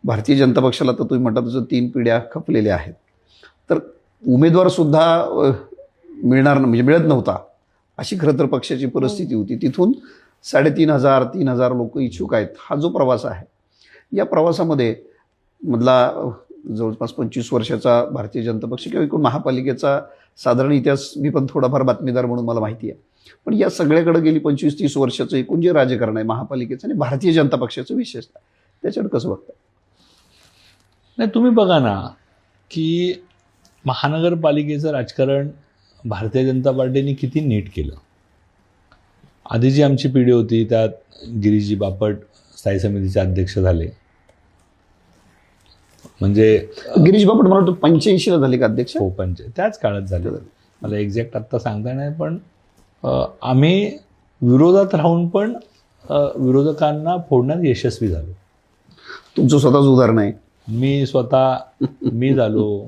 भारतीय जनता पक्षाला तर तुम्ही म्हणता तसं 3 पिढ्या खपलेल्या आहेत. तर उमेदवारसुद्धा मिळणार म्हणजे मिळत नव्हता, अशी खरं तर पक्षाची परिस्थिती होती. तिथून 3,500 3,000 लोक इच्छुक आहेत. हा जो प्रवास आहे, या प्रवासामध्ये मधला जवळपास 25 वर्षाचा भारतीय जनता पक्ष किंवा एकूण महापालिकेचा साधारण इतिहास मी पण थोडाफार बातमीदार म्हणून मला माहिती आहे. पण या सगळ्याकडे गेली 25-30 वर्षाचं एकूण जे राजकारण आहे महापालिकेचं आणि भारतीय जनता पक्षाचं विशेषतः, त्याच्याकडे कसं बघता? नाही, तुम्ही बघा ना की महानगरपालिकेचं राजकारण भारतीय जनता पार्टीने किती नीट केलं. आधी जी आमची पिढी होती त्यात गिरीजी बापट स्थायी समितीचे अध्यक्ष झाले. म्हणजे गिरीश बापट मला वाटतं 85 ला झाले का अध्यक्ष? हो, त्याच काळात झाले. मला एक्झॅक्ट आत्ता सांगता नाही, पण आम्ही विरोधात राहून पण विरोधकांना फोडण्यात यशस्वी झालो. तुमचं स्वतःच उदाहरण आहे. मी झालो,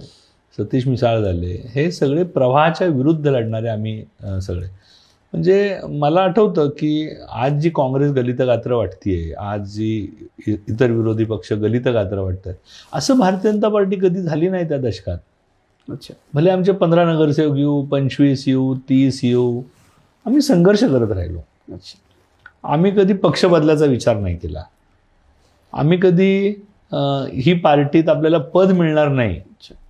सतीश मिसाळ झाले, हे सगळे प्रवाहाच्या विरुद्ध लढणारे आम्ही सगळे. म्हणजे मला आठवतं की आज जी काँग्रेस गलित गात्र वाटतेय, आज जी इतर विरोधी पक्ष गलित गात्र वाटतात, असं भारतीय जनता पार्टी कधी झाली नाही त्या दशकात. अच्छा, भले आमचे 15 नगरसेवक येऊ, 25 येऊ, 30 येऊ, आम्ही संघर्ष करत राहिलो. अच्छा, आम्ही कधी पक्ष बदलाचा विचार नाही केला. आम्ही कधी ही पार्टीत आपल्याला पद मिळणार नाही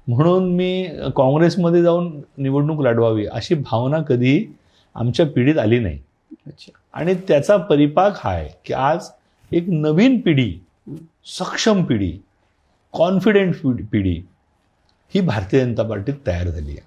म्हणून मी काँग्रेसमध्ये जाऊन निवडणूक लढवावी अशी भावना कधी आमच्या पिढीत आली नाही. आणि त्याचा परिपाक हा आहे की आज एक नवीन पिढी, सक्षम पिढी, कॉन्फिडेंट पिढी ही भारतीय जनता पार्टीत तयार झाली आहे.